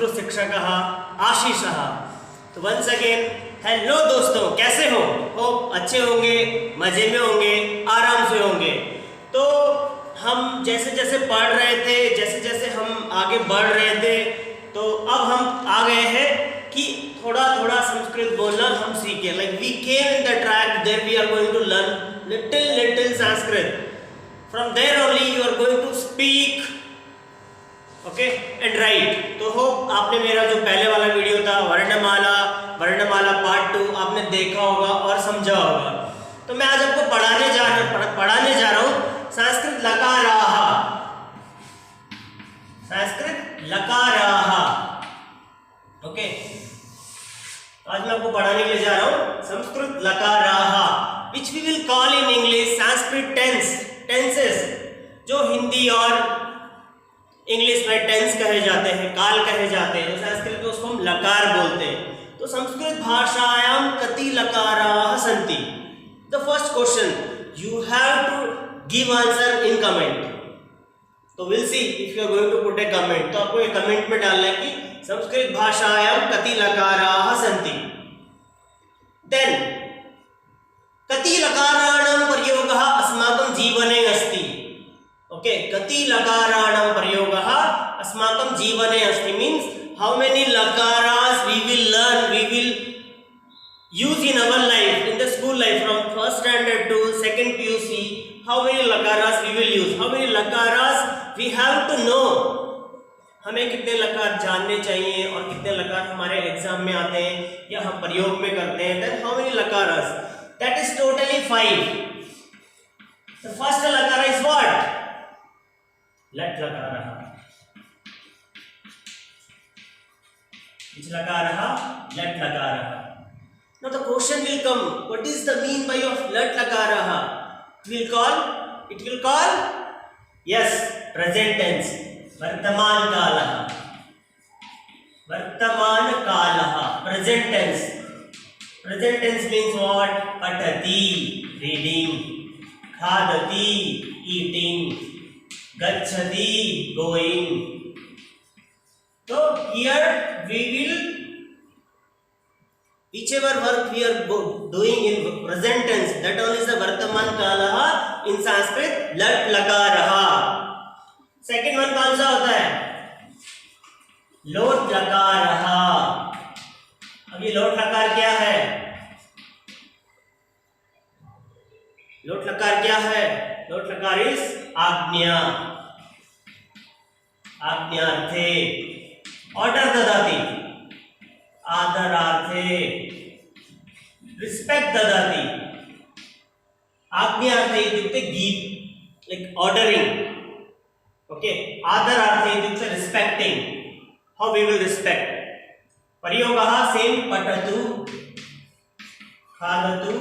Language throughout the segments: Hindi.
संस्कृत शिक्षकः आशीषः। तो वंस अगेन हेलो दोस्तों, कैसे हो? होप अच्छे होंगे, मज़े में होंगे, आराम से होंगे। तो हम जैसे जैसे पढ़ रहे थे, जैसे जैसे हम आगे बढ़ रहे थे, तो अब हम आ गए हैं कि थोड़ा थोड़ा संस्कृत बोलना हम सीखे। Like we came in the track that we are going to learn little Sanskrit. From there only you are going to speak okay and write. तो होप आपने मेरा जो पहले वाला वीडियो था वर्णमाला पार्ट 2 आपने देखा होगा और समझा होगा। तो मैं आज आपको पढ़ाने जा रहा हूँ संस्कृत लकाराः। ओके, आज मैं आपको पढ़ाने के लिए जा रहा हूँ संस्कृत लकाराः, which we will call in English Sanskrit tenses, जो हिंदी और इंग्लिश में टेंस कहे जाते हैं, काल कहे जाते हैं, संस्कृत में उसको हम लकार बोलते हैं। तो संस्कृत भाषायां कति लकाराः सन्ति? The first question you have to give answer in comment. तो will see if you are going to put a comment, तो आपको एक कमेंट में डालना है कि संस्कृत भाषायां कति लकाराः सन्ति। देन कति लकाराणां प्रयोगः अस्माकं जीवने अस्ति। ओके, कति लकाराणां प्रयोगः अस्माकं जीवने अस्ति means how many lakaras we will learn, we will use in our life, in the school life from first standard to second PUC. How many lakaras we will use, how many lakaras we have to know. हमें कितने लकार जानने चाहिए और कितने लकार हमारे एग्जाम में आते हैं या हम प्रयोग में करते हैं। Then how many lakaras? That is totally 5. The first lakara is what? लट लकारः। which lakarah? लट लकारः। Now the question will come, what is the mean by of lat lakarah? It will call yes, present tense, वर्तमान कालः, present tense means what? पठति, reading, खादति, eating, गच्छति, going. So here we will, whichever work we are doing in present tense, that all is the vartaman kalah in Sanskrit lat lakarah. Second one कौन सा होता है? लोट लकारः। अब ये लोट लकार क्या है? लोट लकार क्या है? लोट लकार इज आज्ञा, आज्ञार्थे, ऑर्डर ददाति, आदरार्थे, रिस्पेक्ट ददाति। आज्ञार्थे इत्युक्ते गिव, लाइक ऑर्डरिंग। ओके, आदरार्थे इत्युक्ते respecting, how we will respect. प्रयोगः सेम, पठतु, खादतु,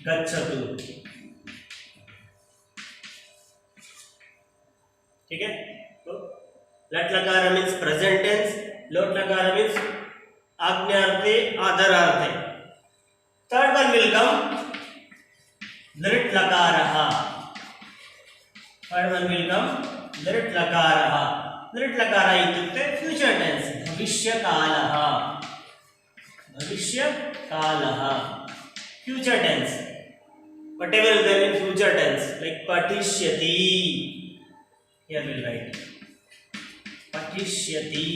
गच्छतु। ठीक है, तो लट लकार मीन्स प्रेजेंट टेंस, लोट लकार मीन्स आज्ञार्थे, आदरार्थे। थर्ड वन विल कम लृट लकारः। थर्ड वन विल कम लृट लकारः। लृट लकारः इत्युक्ते फ्यूचर टेंस, भविष्यकालः, future tense, whatever is there in future tense, like patishyati. Here we will write patishyati.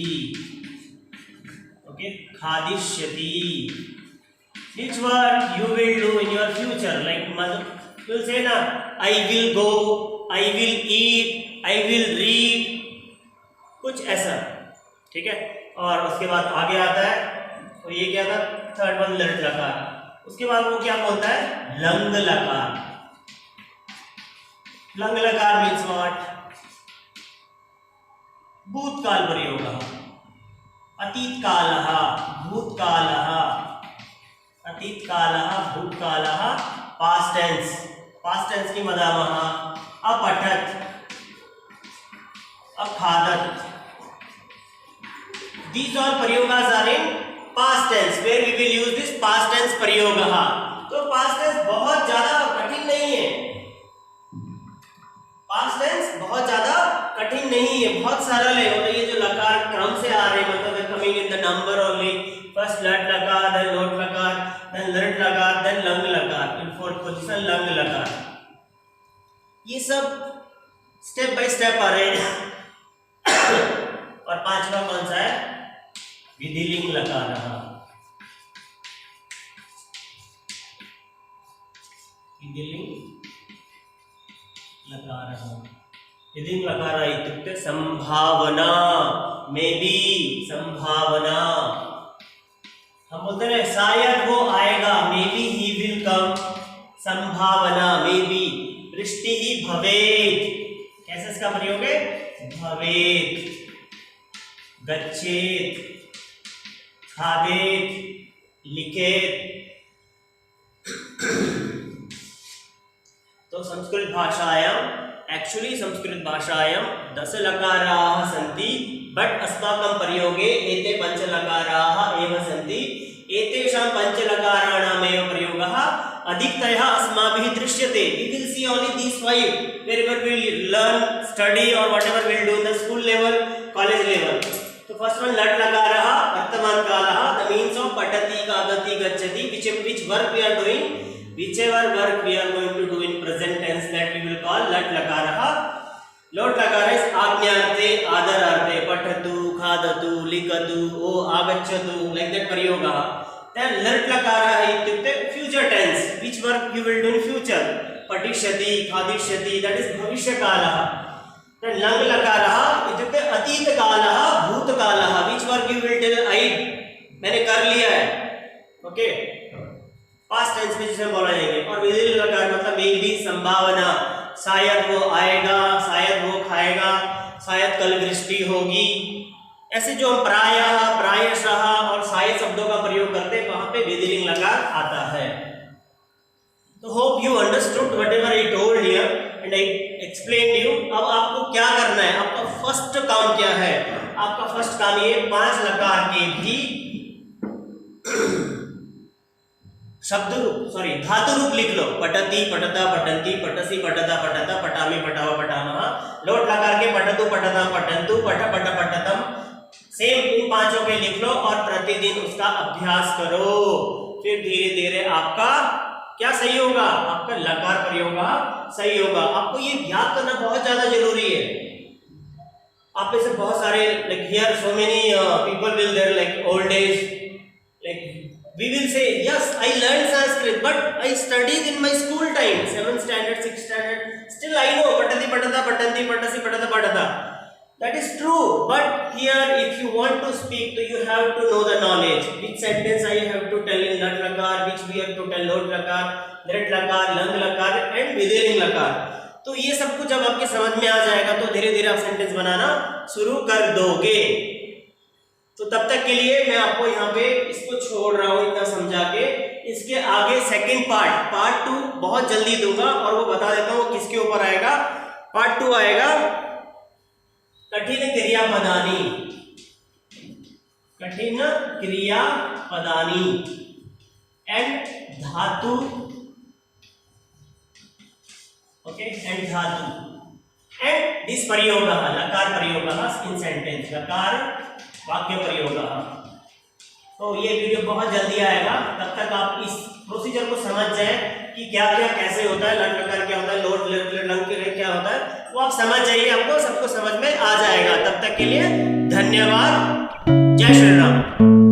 Okay, khadishyati. Which work you will do in your future? Like you will say na, I will go, I will eat, I will read, कुछ ऐसा। ठीक है, और उसके बाद आगे आता है, तो ये क्या था? थर्ड वन लृट लकार। उसके बाद वो क्या बोलता है? लंग लकार। लंग लकार मीन्स व्हाट? भूतकाल प्रयोगः, अतीतकालः, भूतकालः, भूतकालः, पास्ट टेंस की वदामः, अपठत्, अखादत्। These all प्रयोगास are in past tense, where we will use this past tense प्रयोगः। तो past tense बहुत ज्यादा कठिन नहीं है, past tense बहुत ज्यादा कठिन नहीं है, बहुत सरल है। और ये जो लकार क्रम से आ रहे मतलब coming in the number only, first लट लकार, देन लोट लकार, देन लट लकार, देन लंग लकार, इन फोर्थ पोजीशन लंग लकार। ये सब स्टेप बाय स्टेप आ रहे हैं। और पांचवा कौन सा है? विधिलिंग लकार रहा, विधिलिंग लकार रहा। विधिलिंग लकार इत्युक्ते संभावना, मे बी, संभावना। हम बोलते हैं शायद वो आएगा, may be he will come, संभावना, मे बी। वृष्टि ही भवेत्, कैसे इसका प्रयोग है? भवेत्, गच्छेत्, खादेत्, लिखेत्। तो संस्कृत भाषायां, एक्चुअली संस्कृत भाषायां 10 लकाराः सन्ति, बट अस्माकं प्रयोगे एते 5 लकाराः एव सन्ति। एतेषां 5 लकाराणामेव प्रयोगः अधिकतया अस्माभिः दृश्यते। We will see only these 5 wherever we learn, study or whatever we will do in the school level, college level. So first one lat lakarah, vartaman kalah, the means of patati, kadati, gacchati, which work we are doing, whichever work we are going to do in present tense, that we will call lat lakarah. Lot lakarah is आज्ञार्थे, आदरार्थे, पठतु, खादतु, लिखतु, ओ आगच्छतु, like that प्रयोगः। Then lat lakarah इत्युक्ते future tense, which work you will do in future, पठिष्यति, खादिष्यति, that is भविष्यकालः। Then lang lakarah इत्युक्ते अतीतकालः, भूतकालः, which work you will tell I, मैंने कर लिया है, ओके, पास्ट टेंस में जिसे बोला जाएंगे। और विधिलिंग लकार मतलब मे बी, संभावना, शायद वो आएगा, शायद वो खाएगा, शायद कल वृष्टि होगी। ऐसे जो हम प्रायः, प्रायशः और शायद शब्दों का प्रयोग करते हैं वहां पे विधिलिंग लकार आता है। तो hope you understood whatever I told here and I explained you. अब आपको क्या करना है? आपका फर्स्ट काम क्या है? आपका फर्स्ट काम ये 5 लकार के भी शब्द रूप, सॉरी धातु रूप लिख लो। पठति, पठता, पठन्ति, पठसि, पठता, पठता, पठामि, पठाव, पठामः। लोट लकार के पठतु, पठताम, पठन्तु, पठ, पठ, पठतम, सेम इन 5 के लिख लो और प्रतिदिन उसका अभ्यास करो। फिर धीरे धीरे आपका क्या सही होगा? आपका लकार प्रयोग सही होगा। आपको ये याद करना बहुत ज्यादा जरूरी है। आप में से बहुत सारे like here so many people will there like old age, like we will say yes I learned Sanskrit but I studied in my school time 7th standard 6th standard, still I know patati, patata, patanti, patasi, patata, patata. That is true, but here if you want to speak to, you have to know the knowledge, which sentence I have to tell in lat lakar, which we have to tell lot lakar, lat lakar, lang lakar and विधिलिंग लकार। तो ये सब कुछ जब आपके समझ में आ जाएगा तो धीरे धीरे आप सेंटेंस बनाना शुरू कर दोगे। तो तब तक के लिए मैं आपको यहाँ पे इसको छोड़ रहा हूँ इतना समझा के। इसके आगे सेकंड पार्ट 2 बहुत जल्दी दूंगा और वो बता देता हूँ किसके ऊपर आएगा। पार्ट 2 आएगा कठिन क्रियापदानी, कठिन क्रियापदानी एंड धातु, ओके, एंड धातु एंड दिस प्रयोग, लकार प्रयोग इन सेंटेंस, लकार वाक्य प्रयोग। तो ये वीडियो बहुत जल्दी आएगा, तब तक आप इस प्रोसीजर को समझ जाएं कि क्या क्या कैसे होता है, लट लकार क्या होता है, लोट लंग क्या होता है, वो आप समझ जाइए, आपको सबको समझ में आ जाएगा। तब तक के लिए धन्यवाद। जय श्री राम।